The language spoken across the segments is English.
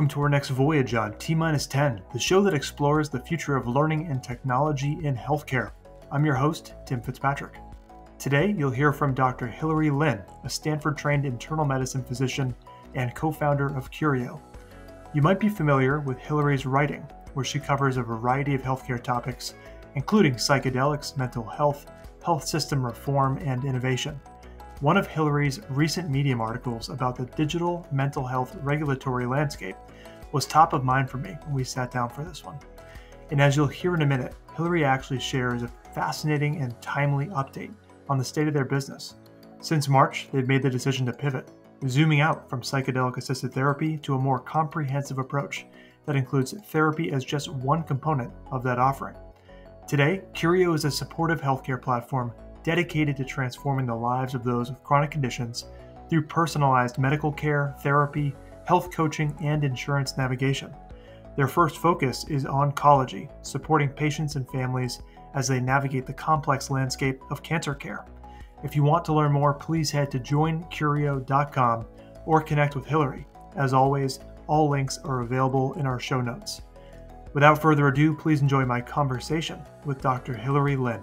welcome to our next voyage on T-10, the show that explores the future of learning and technology in healthcare. I'm your host, Tim Fitzpatrick. Today, you'll hear from Dr. Hillary Lin, a Stanford-trained internal medicine physician and co-founder of Curio. You might be familiar with Hillary's writing, where she covers a variety of healthcare topics, including psychedelics, mental health, health system reform, and innovation. One of Hillary's recent Medium articles about the digital mental health regulatory landscape was top of mind for me when we sat down for this one. And as you'll hear in a minute, Hillary actually shares a fascinating and timely update on the state of their business. Since March, they've made the decision to pivot, zooming out from psychedelic-assisted therapy to a more comprehensive approach that includes therapy as just one component of that offering. Today, Curio is a supportive healthcare platform dedicated to transforming the lives of those with chronic conditions through personalized medical care, therapy, health coaching, and insurance navigation. Their first focus is oncology, supporting patients and families as they navigate the complex landscape of cancer care. If you want to learn more, please head to joincurio.com or connect with Hillary. As always, all links are available in our show notes. Without further ado, please enjoy my conversation with Dr. Hillary Lin,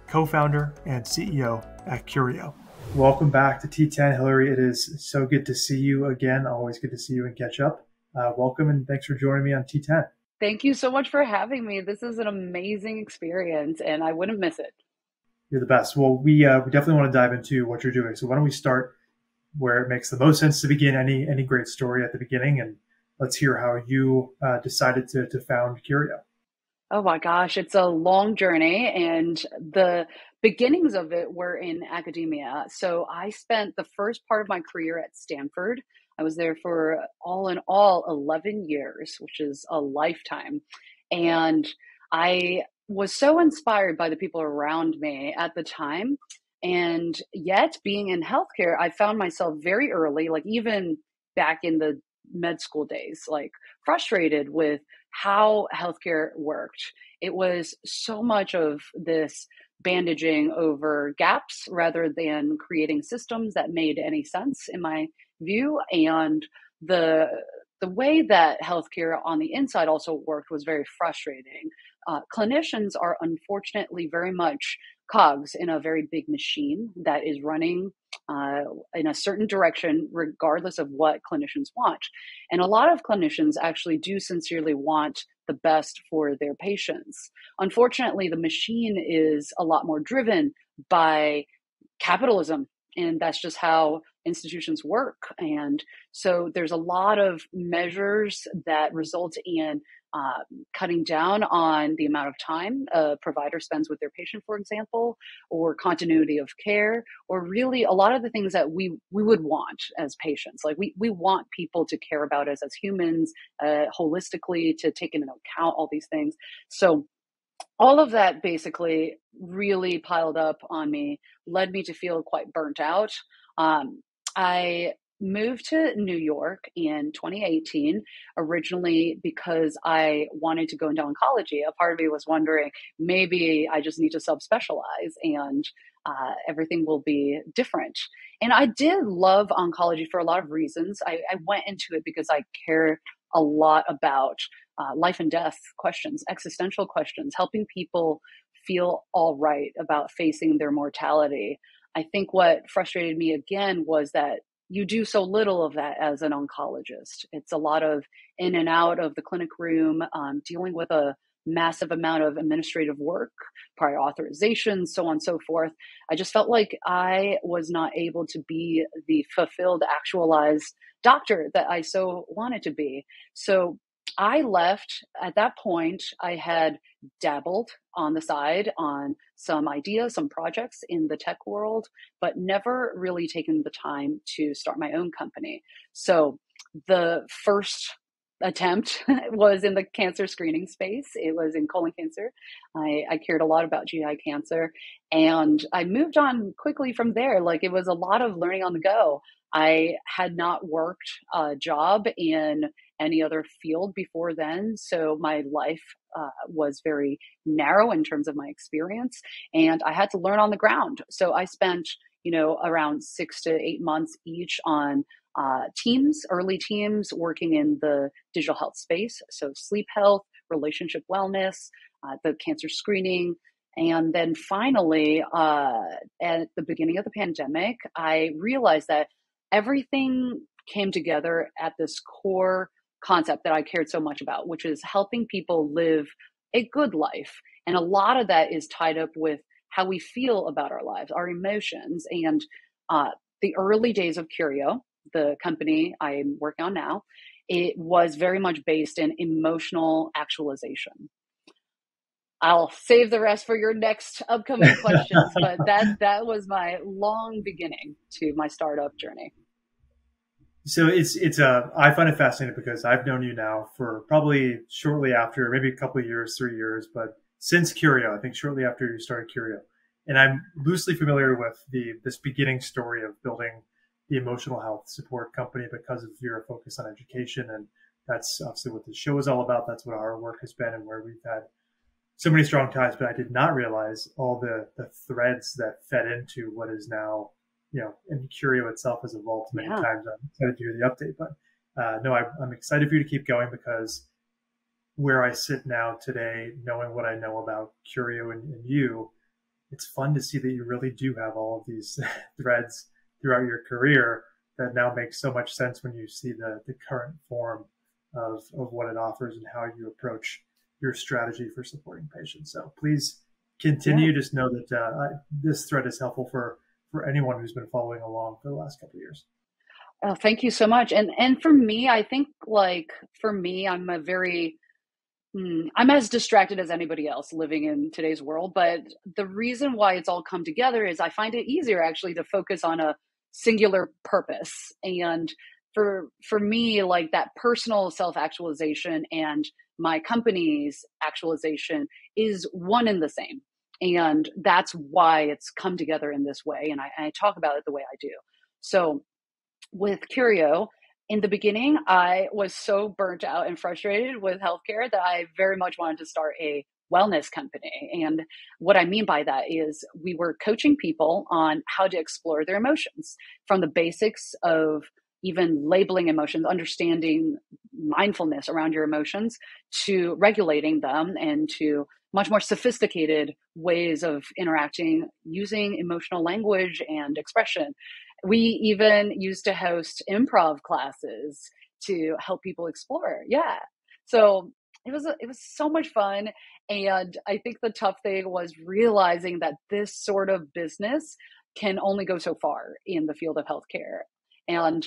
co-founder and CEO at Curio. Welcome back to T10, Hillary. It is so good to see you again. Always good to see you and catch up. Welcome and thanks for joining me on T10. Thank you so much for having me. This is an amazing experience and I wouldn't miss it. You're the best. Well, we definitely want to dive into what you're doing. So why don't we start where it makes the most sense to begin any great story at the beginning, and let's hear how you decided to found Curio. Oh my gosh, it's a long journey, and the beginnings of it were in academia. So I spent the first part of my career at Stanford. I was there for all in all 11 years, which is a lifetime. And I was so inspired by the people around me at the time. And yet, being in healthcare, I found myself very early, like even back in the med school days, like frustrated with how healthcare worked. It was so much of this bandaging over gaps rather than creating systems that made any sense in my view. And the way that healthcare on the inside also worked was very frustrating. Clinicians are unfortunately very much cogs in a very big machine that is running in a certain direction, regardless of what clinicians want. And a lot of clinicians actually do sincerely want the best for their patients. Unfortunately, the machine is a lot more driven by capitalism, and that's just how institutions work. And so there's a lot of measures that result in cutting down on the amount of time a provider spends with their patient, for example, or continuity of care, or really a lot of the things that we would want as patients. Like we want people to care about us as humans, holistically, to take into account all these things. So all of that basically really piled up on me, led me to feel quite burnt out. I moved to New York in 2018, originally because I wanted to go into oncology. A part of me was wondering, maybe I just need to subspecialize and everything will be different. And I did love oncology for a lot of reasons. I went into it because I care a lot about life and death questions, existential questions, helping people feel all right about facing their mortality. I think what frustrated me again was that you do so little of that as an oncologist. It's a lot of in and out of the clinic room, dealing with a massive amount of administrative work, prior authorizations, so on and so forth. I just felt like I was not able to be the fulfilled, actualized doctor that I so wanted to be. So I left. At that point, I had dabbled on the side on some ideas, some projects in the tech world, but never really taken the time to start my own company. So the first attempt was in the cancer screening space. It was in colon cancer. I cared a lot about GI cancer, and I moved on quickly from there. Like it was a lot of learning on the go. I had not worked a job in any other field before then, so my life was very narrow in terms of my experience, and I had to learn on the ground. So I spent, around 6 to 8 months each on early teams working in the digital health space. So sleep health, relationship wellness, the cancer screening. And then finally, at the beginning of the pandemic, I realized that everything came together at this core concept that I cared so much about, which is helping people live a good life. And a lot of that is tied up with how we feel about our lives, our emotions. And the early days of Curio, the company I'm working on now, it was very much based in emotional actualization. I'll save the rest for your next upcoming questions, but that was my long beginning to my startup journey. So I find it fascinating because I've known you now for probably shortly after, maybe a couple of years, 3 years, but since Curio, I think shortly after you started Curio. And I'm loosely familiar with this beginning story of building the emotional health support company because of your focus on education. And that's obviously what the show is all about. That's what our work has been and where we've had so many strong ties. But I did not realize all the threads that fed into what is now, and Curio itself has evolved many times. I'm excited to hear the update, but no, I'm excited for you to keep going because where I sit now today, knowing what I know about Curio and you, it's fun to see that you really do have all of these threads throughout your career that now makes so much sense when you see the current form of what it offers and how you approach your strategy for supporting patients. So please continue. Yeah. Just know that this thread is helpful for anyone who's been following along for the last couple of years. Oh, thank you so much. And for me, I think I'm as distracted as anybody else living in today's world. But the reason why it's all come together is I find it easier actually to focus on a singular purpose. And for me, like that personal self-actualization and my company's actualization is one and the same. And that's why it's come together in this way. And I talk about it the way I do. So with Curio, in the beginning, I was so burnt out and frustrated with healthcare that I very much wanted to start a wellness company. And what I mean by that is we were coaching people on how to explore their emotions from the basics of even labeling emotions, understanding mindfulness around your emotions, to regulating them and to much more sophisticated ways of interacting using emotional language and expression. We even used to host improv classes to help people explore. Yeah. So it was so much fun. And I think the tough thing was realizing that this sort of business can only go so far in the field of healthcare. And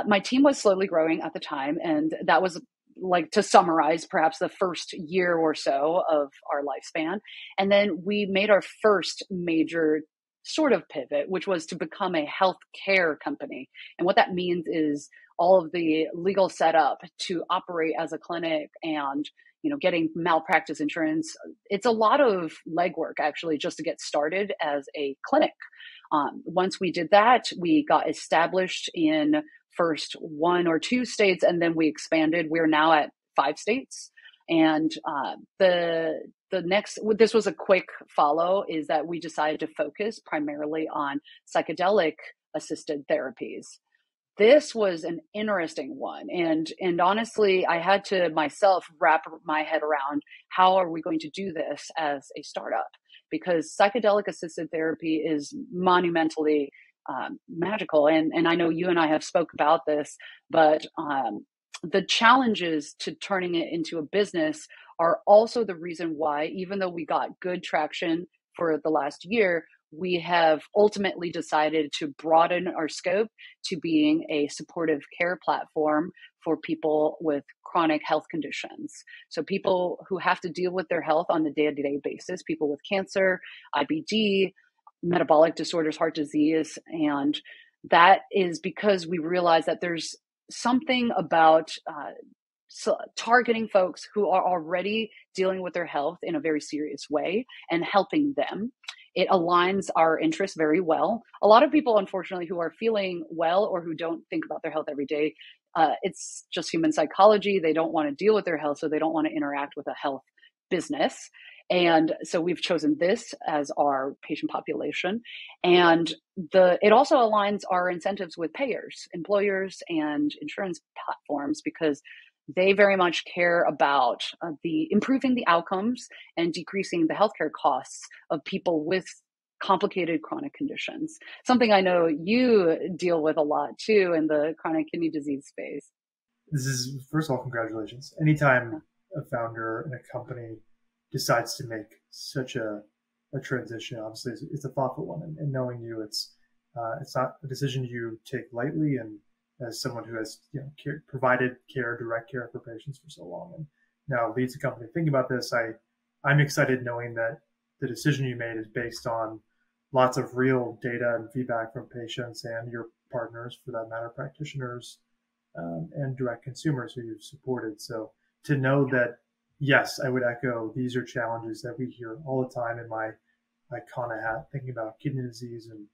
my team was slowly growing at the time. And that was, like, to summarize, perhaps the first year or so of our lifespan. And then we made our first major sort of pivot, which was to become a healthcare company. And what that means is all of the legal setup to operate as a clinic and getting malpractice insurance. It's a lot of legwork actually just to get started as a clinic. Once we did that, we got established in first 1 or 2 states, and then we expanded. We're now at 5 states. And the next, this was a quick follow, is that we decided to focus primarily on psychedelic-assisted therapies. This was an interesting one. And honestly, I had to myself wrap my head around how are we going to do this as a startup? Because psychedelic-assisted therapy is monumentally magical. And I know you and I have spoke about this, but the challenges to turning it into a business are also the reason why, even though we got good traction for the last year, we have ultimately decided to broaden our scope to being a supportive care platform for people with chronic health conditions. So people who have to deal with their health on a day-to-day basis, people with cancer, IBD, metabolic disorders, heart disease. And that is because we realize that there's something about targeting folks who are already dealing with their health in a very serious way and helping them. It aligns our interests very well. A lot of people, unfortunately, who are feeling well or who don't think about their health every day, it's just human psychology. They don't want to deal with their health, so they don't want to interact with a health business. And so we've chosen this as our patient population. And it also aligns our incentives with payers, employers, and insurance platforms, because they very much care about the improving the outcomes and decreasing the healthcare costs of people with complicated chronic conditions. Something I know you deal with a lot too in the chronic kidney disease space. This is, first of all, congratulations. Anytime a founder in a company decides to make such a transition, obviously it's a thoughtful one. And knowing you, it's not a decision you take lightly. And as someone who has provided care, direct care for patients for so long, and now leads a company thinking about this, I'm excited knowing that the decision you made is based on lots of real data and feedback from patients and your partners, for that matter, practitioners, and direct consumers who you've supported. So to know that, yes, I would echo, these are challenges that we hear all the time in my Icona hat, thinking about kidney disease and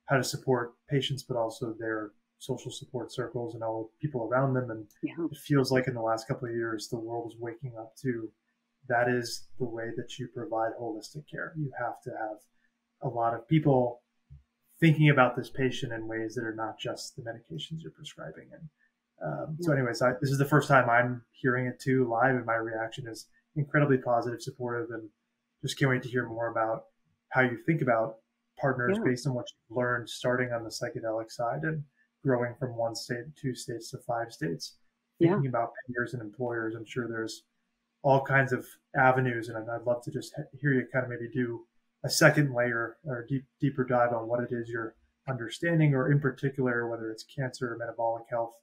how to support patients, but also their social support circles and all the people around them. And it feels like in the last couple of years, the world is waking up to that is the way that you provide holistic care. You have to have a lot of people thinking about this patient in ways that are not just the medications you're prescribing. And so anyways, this is the first time I'm hearing it too live, and my reaction is incredibly positive, supportive, and just can't wait to hear more about how you think about partners based on what you've learned starting on the psychedelic side and growing from 1 state, 2 states to 5 states. Thinking about payers and employers, I'm sure there's all kinds of avenues, and I'd love to just hear you kind of maybe do a second layer or deeper dive on what it is you're understanding, or in particular, whether it's cancer or metabolic health.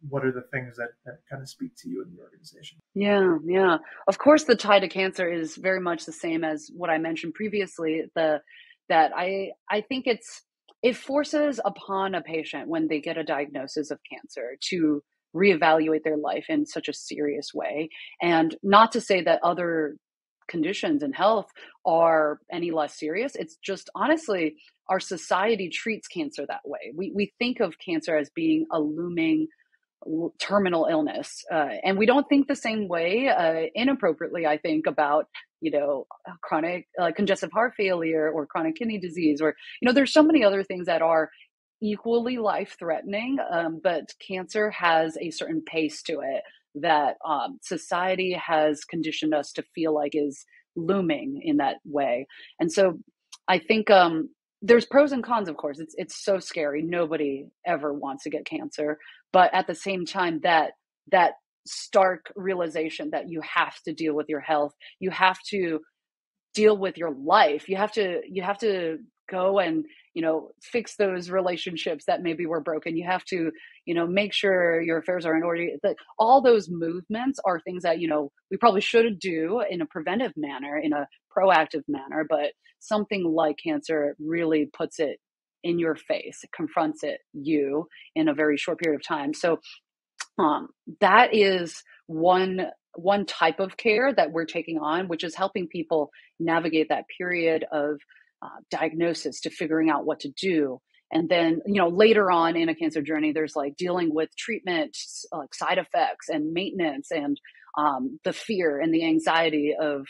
What are the things that kind of speak to you in the organization? Yeah. Of course, the tie to cancer is very much the same as what I mentioned previously. That I think it forces upon a patient, when they get a diagnosis of cancer, to reevaluate their life in such a serious way. And not to say that other conditions in health are any less serious. It's just, honestly, our society treats cancer that way. We think of cancer as being a looming terminal illness, and we don't think the same way, inappropriately, I think, about chronic congestive heart failure or chronic kidney disease, or there's so many other things that are equally life-threatening, but cancer has a certain pace to it that society has conditioned us to feel like is looming in that way. And so I think there's pros and cons, of course. It's so scary. Nobody ever wants to get cancer. But at the same time, that stark realization that you have to deal with your health, you have to deal with your life, you have to go and fix those relationships that maybe were broken. You have to make sure your affairs are in order. All those movements are things that we probably should do in a preventive manner, in a proactive manner. But something like cancer really puts it in your face, it confronts you in a very short period of time. So that is one type of care that we're taking on, which is helping people navigate that period of diagnosis to figuring out what to do. And then, later on in a cancer journey, there's like dealing with treatment, like side effects and maintenance, and the fear and the anxiety of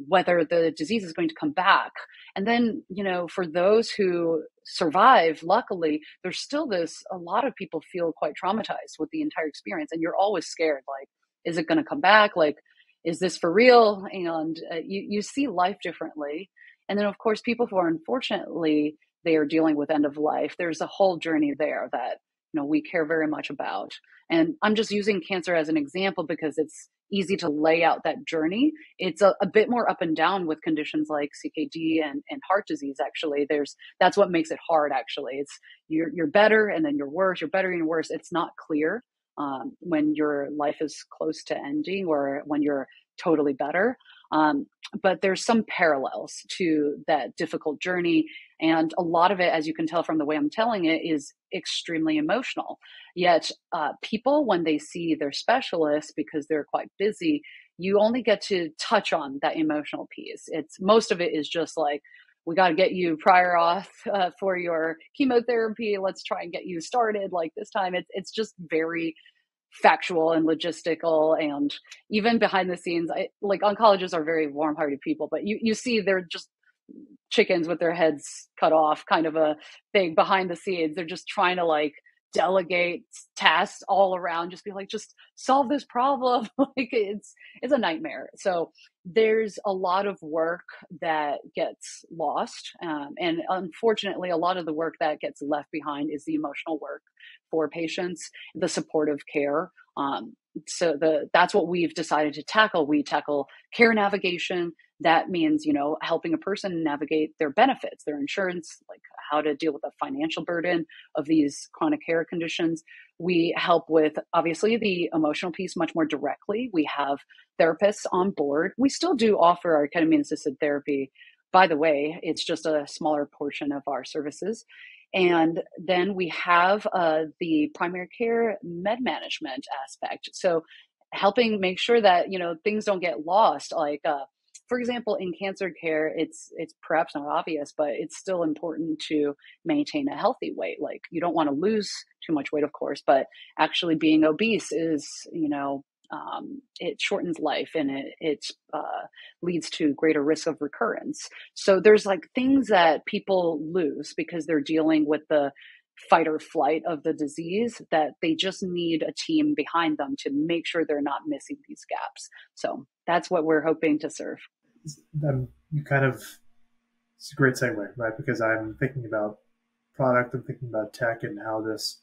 whether the disease is going to come back. And then, for those who survive, luckily, there's still a lot of people feel quite traumatized with the entire experience. And you're always scared, like, is it going to come back? Like, is this for real? And you see life differently. And then, of course, people who are, unfortunately, they are dealing with end of life. There's a whole journey there that, we care very much about. And I'm just using cancer as an example because it's easy to lay out that journey. It's a bit more up and down with conditions like CKD and heart disease. Actually, that's what makes it hard. Actually, it's you're better and then you're worse. You're better and you're worse. It's not clear when your life is close to ending or when you're totally better. But there's some parallels to that difficult journey. And a lot of it, as you can tell from the way I'm telling it, is extremely emotional. Yet people, when they see their specialists, because they're quite busy, you only get to touch on that emotional piece. Most of it is just like, we got to get you prior auth for your chemotherapy. Let's try and get you started like this time. It's just very factual and logistical, and even behind the scenes, like oncologists are very warm-hearted people, but you see they're just chickens with their heads cut off kind of a thing behind the scenes. They're just trying to like delegate tasks all around, just be like, just solve this problem. Like it's a nightmare. So there's a lot of work that gets lost. And unfortunately, a lot of the work that gets left behind is the emotional work for patients, the supportive care. That's what we've decided to tackle. We tackle care navigation. That means, helping a person navigate their benefits, their insurance, like how to deal with the financial burden of these chronic care conditions. We help with, obviously, the emotional piece much more directly. We have therapists on board. We still do offer our ketamine-assisted therapy. By the way, it's just a smaller portion of our services. And then we have the primary care med management aspect. So helping make sure that, things don't get lost. Like, for example, in cancer care, it's perhaps not obvious, but it's still important to maintain a healthy weight. Like, you don't want to lose too much weight, of course, but actually being obese is, it shortens life, and it leads to greater risk of recurrence. So there's like things that people lose because they're dealing with the fight or flight of the disease, that they just need a team behind them to make sure they're not missing these gaps. So that's what we're hoping to serve. It's a great segue, right? Because I'm thinking about product, I'm thinking about tech and how this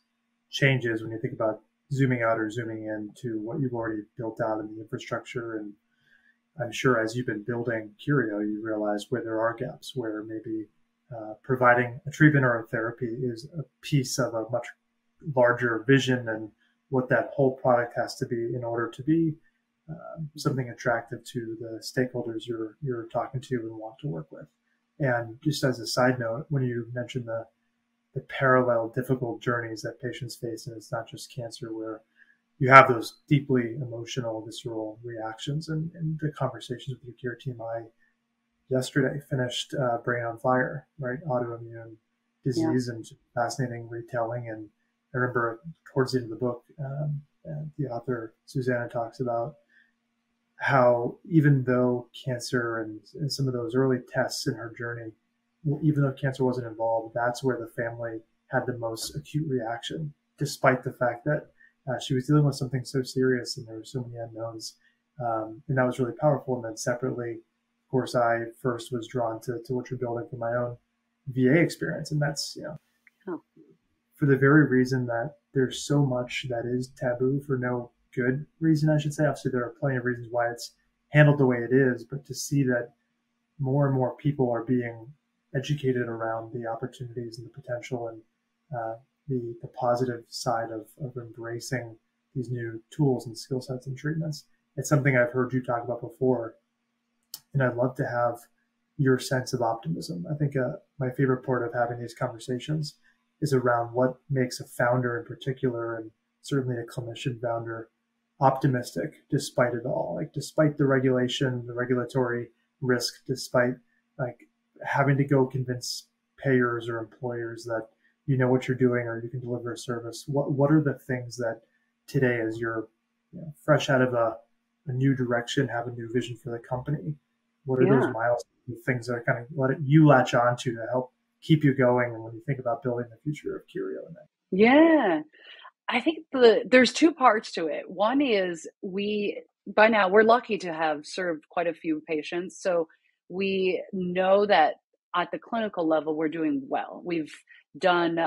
changes when you think about zooming out or zooming in to what you've already built out in the infrastructure. And I'm sure as you've been building Curio, you realize where there are gaps, where maybe providing a treatment or a therapy is a piece of a much larger vision, and what that whole product has to be in order to be something attractive to the stakeholders you're talking to and want to work with. And just as a side note, when you mentioned the parallel difficult journeys that patients face, and it's not just cancer, where you have those deeply emotional, visceral reactions, and the conversations with your care team. I yesterday finished Brain on Fire, right? Autoimmune disease, and fascinating retelling. And I remember towards the end of the book, the author, Susanna, talks about how even though cancer and some of those early tests in her journey, even though cancer wasn't involved, that's where the family had the most acute reaction, despite the fact that she was dealing with something so serious and there were so many unknowns. And that was really powerful. And then separately, of course, I first was drawn to what you're building for my own VA experience. And that's, for the very reason that there's so much that is taboo for no good reason, I should say. Obviously, there are plenty of reasons why it's handled the way it is, but to see that more and more people are being educated around the opportunities and the potential and the positive side of embracing these new tools and skill sets and treatments. It's something I've heard you talk about before, and I'd love to have your sense of optimism. I think my favorite part of having these conversations is around what makes a founder in particular, and certainly a clinician founder, optimistic despite it all, like despite the regulation, the regulatory risk, despite like having to go convince payers or employers that you know what you're doing or you can deliver a service. What are the things that today, as you're fresh out of a new direction, have a new vision for the company, what are those milestones, things that are kind of you latch on to help keep you going, and when you think about building the future of Curio? Yeah, I think there's two parts to it. One is by now we're lucky to have served quite a few patients. So we know that at the clinical level, we're doing well. We've done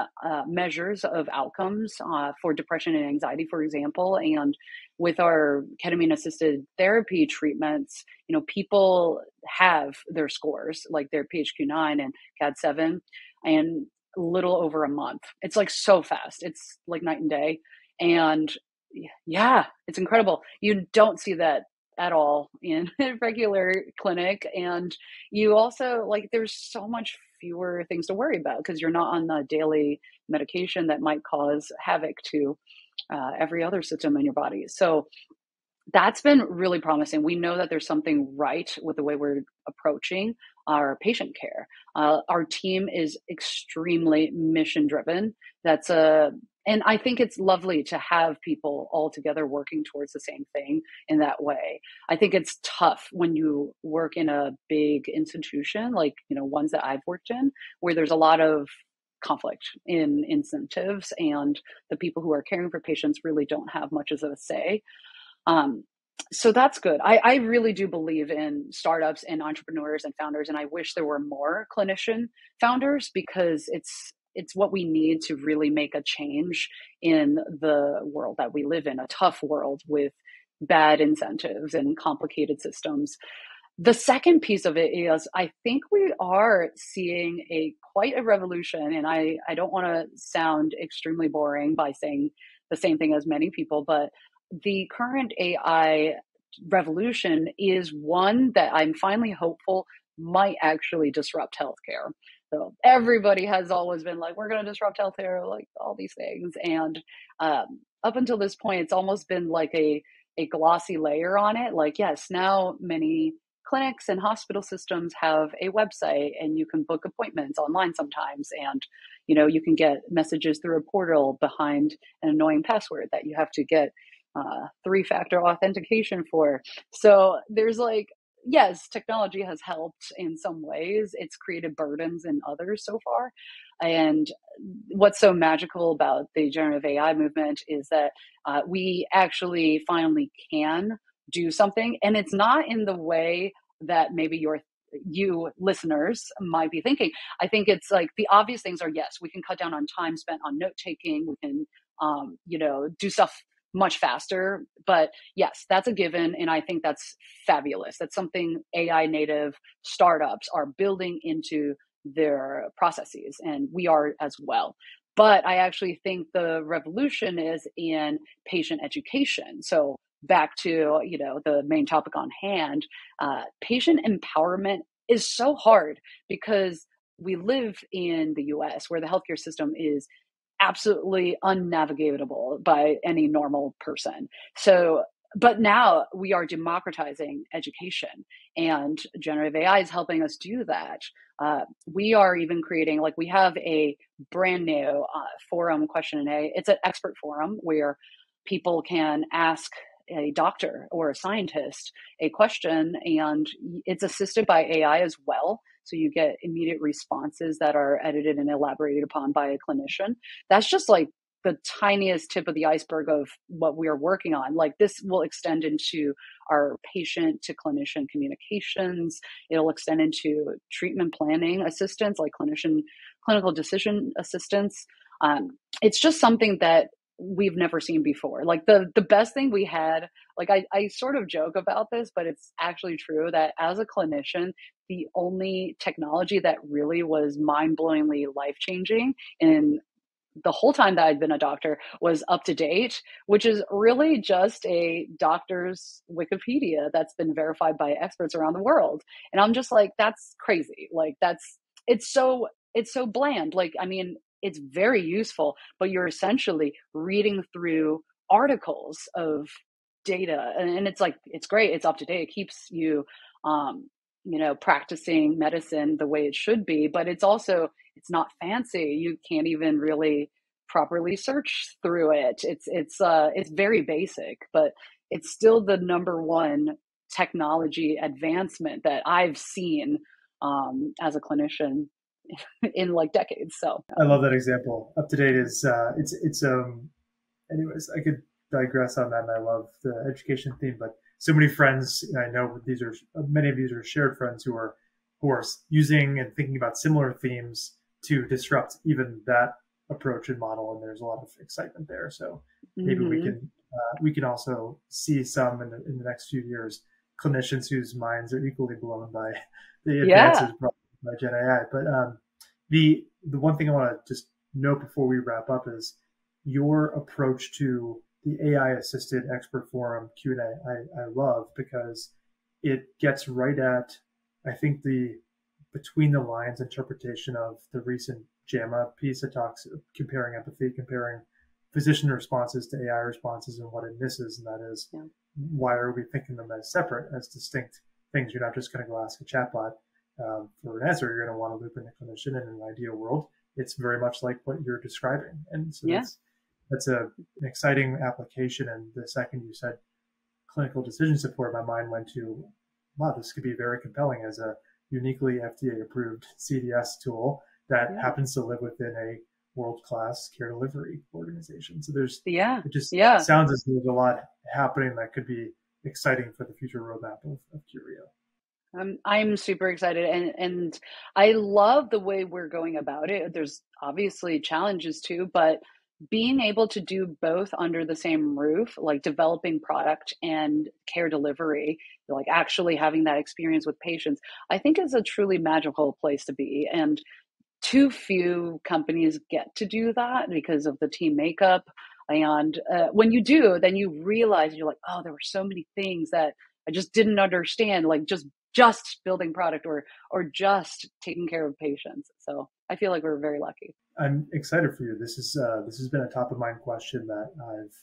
measures of outcomes for depression and anxiety, for example. And with our ketamine-assisted therapy treatments, people have their scores, like their PHQ-9 and GAD-7, and little over a month. It's like so fast. It's like night and day. And yeah, it's incredible. You don't see that at all in a regular clinic. And you also, like, there's so much fewer things to worry about because you're not on the daily medication that might cause havoc to every other system in your body. So that's been really promising. We know that there's something right with the way we're approaching our patient care. Our team is extremely mission driven. That's And I think it's lovely to have people all together working towards the same thing in that way. I think it's tough when you work in a big institution, like, ones that I've worked in, where there's a lot of conflict in incentives, and the people who are caring for patients really don't have much of a say. Um, so that's good. I really do believe in startups and entrepreneurs and founders, and I wish there were more clinician founders, because it's what we need to really make a change in the world that we live in, a tough world with bad incentives and complicated systems. The second piece of it is, I think we are seeing quite a revolution, and I don't want to sound extremely boring by saying the same thing as many people, but the current AI revolution is one that I'm finally hopeful might actually disrupt healthcare. So everybody has always been like, we're going to disrupt healthcare, like all these things. And up until this point, it's almost been like a glossy layer on it. Like, yes, now many clinics and hospital systems have a website, and you can book appointments online sometimes. And, you can get messages through a portal behind an annoying password that you have to get 3-factor authentication for. So there's like, yes, technology has helped in some ways. It's created burdens in others so far. And what's so magical about the generative AI movement is that we actually finally can do something. And it's not in the way that maybe you listeners might be thinking. I think it's like the obvious things are, yes, we can cut down on time spent on note taking. We can, do stuff much faster. But yes, that's a given. And I think that's fabulous. That's something AI native startups are building into their processes, and we are as well. But I actually think the revolution is in patient education. So back to, the main topic on hand, patient empowerment is so hard, because we live in the US, where the healthcare system is absolutely unnavigatable by any normal person. So, but now we are democratizing education, and generative AI is helping us do that. We are even creating, like, we have a brand new forum question and A. It's an expert forum where people can ask a doctor or a scientist a question, and it's assisted by AI as well. So you get immediate responses that are edited and elaborated upon by a clinician. That's just like the tiniest tip of the iceberg of what we are working on. Like, this will extend into our patient to clinician communications. It'll extend into treatment planning assistance, like clinical decision assistance. It's just something that we've never seen before. Like, the best thing we had, like, I sort of joke about this, but it's actually true, that as a clinician, the only technology that really was mind-blowingly life-changing in the whole time that I'd been a doctor was UpToDate, which is really just a doctor's Wikipedia that's been verified by experts around the world. And I'm just like, that's crazy. Like, it's so bland. Like, I mean, it's very useful, but you're essentially reading through articles of data, and it's like, it's great. It's up to date. It keeps you, practicing medicine the way it should be, but it's not fancy. You can't even really properly search through it. It's very basic, but it's still the number one technology advancement that I've seen as a clinician in like decades. So I love that example. UpToDate is anyways, I could digress on that, and I love the education theme, but so many friends, I know many of these are shared friends who are using and thinking about similar themes to disrupt even that approach and model, and there's a lot of excitement there. So maybe we can also see some in the next few years, clinicians whose minds are equally blown by the advances brought by Gen AI. But the one thing I want to just note before we wrap up is your approach to the AI-assisted expert forum Q&A. I love, because it gets right at, I think, the between the lines interpretation of the recent JAMA piece that talks comparing empathy, comparing physician responses to AI responses, and what it misses, and that is, why are we thinking them as separate, as distinct things? You're not just going to go ask a chatbot for an answer. You're going to want to loop in the clinician. In an ideal world, it's very much like what you're describing, and so an exciting application. And the second you said clinical decision support, my mind went to, wow, this could be very compelling as a uniquely FDA approved CDS tool that happens to live within a world-class care delivery organization. So it just sounds as though there's a lot happening that could be exciting for the future roadmap of Curio. I'm super excited, and I love the way we're going about it. There's obviously challenges too, but being able to do both under the same roof, like developing product and care delivery, like actually having that experience with patients, I think is a truly magical place to be. And too few companies get to do that because of the team makeup. And when you do, then you realize you're like, oh, there were so many things that I just didn't understand, like just building product or just taking care of patients. So I feel like we're very lucky. I'm excited for you. This has been a top of mind question that I've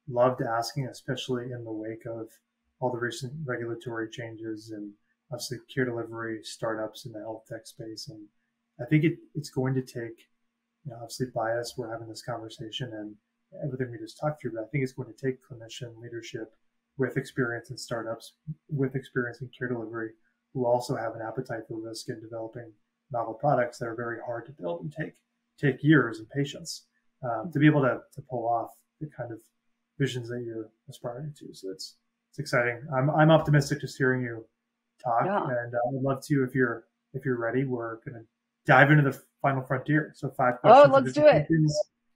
loved asking, especially in the wake of all the recent regulatory changes and obviously care delivery startups in the health tech space. And I think it's going to take, obviously bias, we're having this conversation and everything we just talked through, but I think it's going to take clinician leadership with experience in startups, with experience in care delivery, who also have an appetite for risk in developing novel products that are very hard to build and take years and patience to be able to pull off the kind of visions that you're aspiring to. So it's exciting. I'm optimistic just hearing you talk, and I'd love to, if you're ready, we're going to dive into the final frontier. So 5 questions. Oh, let's do it.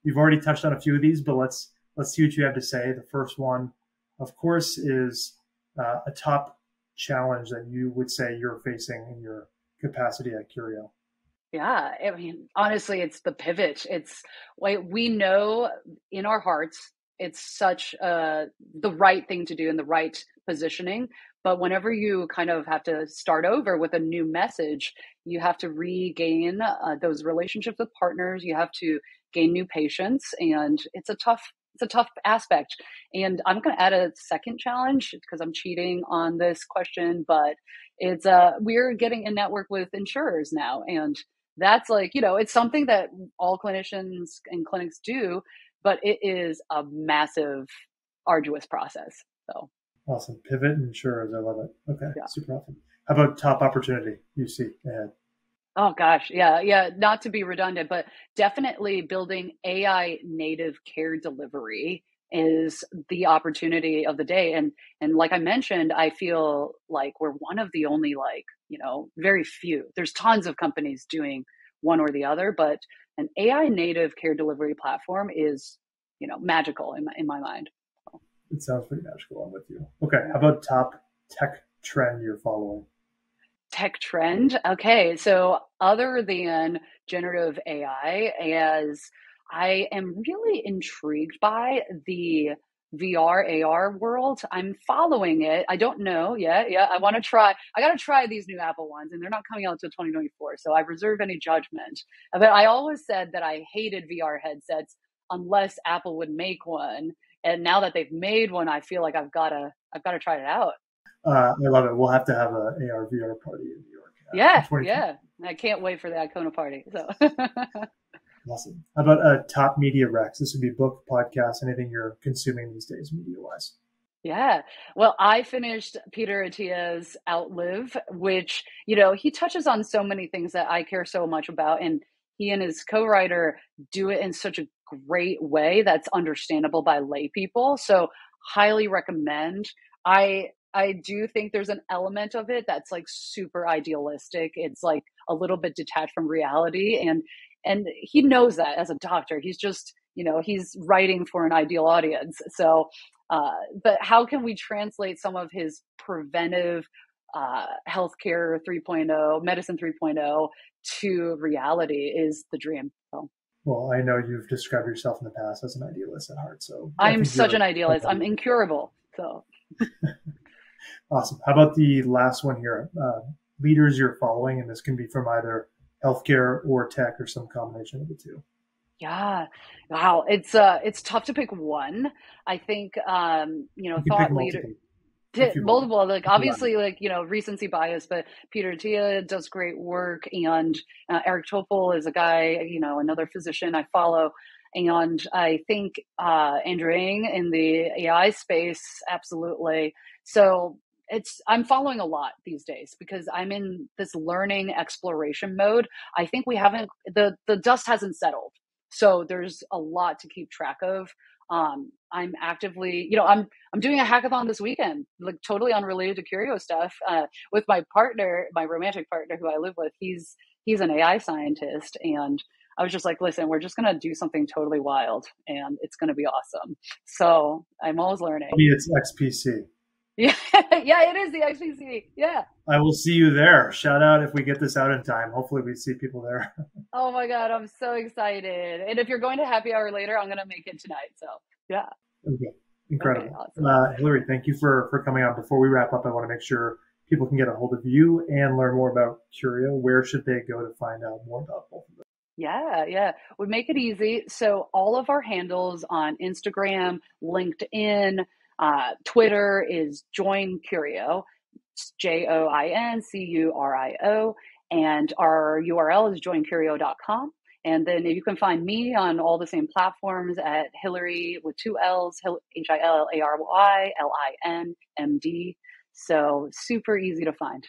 You've already touched on a few of these, but let's see what you have to say. The first one, of course, is a top challenge that you would say you're facing in your capacity at Curio. Yeah, I mean, honestly, it's the pivot. It's like we know in our hearts it's such the right thing to do and the right positioning. But whenever you kind of have to start over with a new message, you have to regain those relationships with partners. You have to gain new patients, and it's a tough aspect. And I'm going to add a second challenge because I'm cheating on this question, but it's we're getting in network with insurers now, and that's like, it's something that all clinicians and clinics do, but it is a massive, arduous process. So awesome. Pivot and insurers. I love it. Okay. Yeah. Super awesome. How about top opportunity you see ahead? Oh gosh. Yeah. Not to be redundant, but definitely building AI native care delivery is the opportunity of the day. And like I mentioned, I feel like we're one of the only, very few. There's tons of companies doing one or the other, but an AI native care delivery platform is, magical in my mind. It sounds pretty magical. I'm with you. Okay. How about top tech trend you're following? Tech trend. Okay. So other than generative AI, as I am really intrigued by the VR AR world. I'm following it. I don't know yet. Yeah, I want to try. I got to try these new Apple ones, and they're not coming out until 2024. So I reserve any judgment. But I always said that I hated VR headsets unless Apple would make one. And now that they've made one, I feel like I've got to try it out. I love it. We'll have to have an AR VR party in New York. Yeah. I can't wait for that Kona party. So. Awesome. How about top media recs? This would be book, podcast, anything you're consuming these days, media-wise. Yeah. Well, I finished Peter Attia's Outlive, which, he touches on so many things that I care so much about. And he and his co-writer do it in such a great way that's understandable by lay people. So highly recommend. I do think there's an element of it that's like super idealistic. It's like a little bit detached from reality. And he knows that as a doctor. He's just, he's writing for an ideal audience. So, but how can we translate some of his preventive healthcare 3.0, medicine 3.0 to reality is the dream. So. Well, I know you've described yourself in the past as an idealist at heart. So I'm such an idealist. I'm incurable. So. Awesome. How about the last one here? Leaders you're following, and this can be from either healthcare or tech or some combination of the two. Yeah. Wow. It's tough to pick one. I think, thought leader. Multiple, like obviously, recency bias, but Peter Attia does great work, and Eric Topol is a guy, another physician I follow, And I think entering in the AI space, absolutely. So I'm following a lot these days because I'm in this learning exploration mode. I think the dust hasn't settled. So there's a lot to keep track of. I'm actively, I'm doing a hackathon this weekend, like totally unrelated to Curio stuff, with my partner, my romantic partner who I live with. He's an AI scientist, and I was just like, listen, we're just gonna do something totally wild, and it's gonna be awesome. So I'm always learning. It's XPC. Yeah, yeah, it is the XPC. Yeah. I will see you there. Shout out if we get this out in time. Hopefully we see people there. Oh my God, I'm so excited. And if you're going to happy hour later, I'm going to make it tonight. So yeah. Okay. Incredible. Okay, awesome. Hillary, thank you for coming on. Before we wrap up, I want to make sure people can get a hold of you and learn more about Curio. Where should they go to find out more about both of them? Yeah. We make it easy. So all of our handles on Instagram, LinkedIn, Twitter is Join Curio. It's JOINCURIO. And our URL is joincurio.com. And then you can find me on all the same platforms at Hillary with 2 L's, HILLARYLINMD. So super easy to find.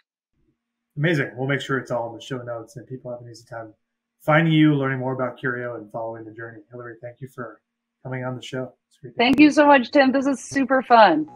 Amazing. We'll make sure it's all in the show notes and people have an easy time finding you, learning more about Curio, and following the journey. Hillary, thank you for coming on the show. Thank you so much, Tim. This is super fun.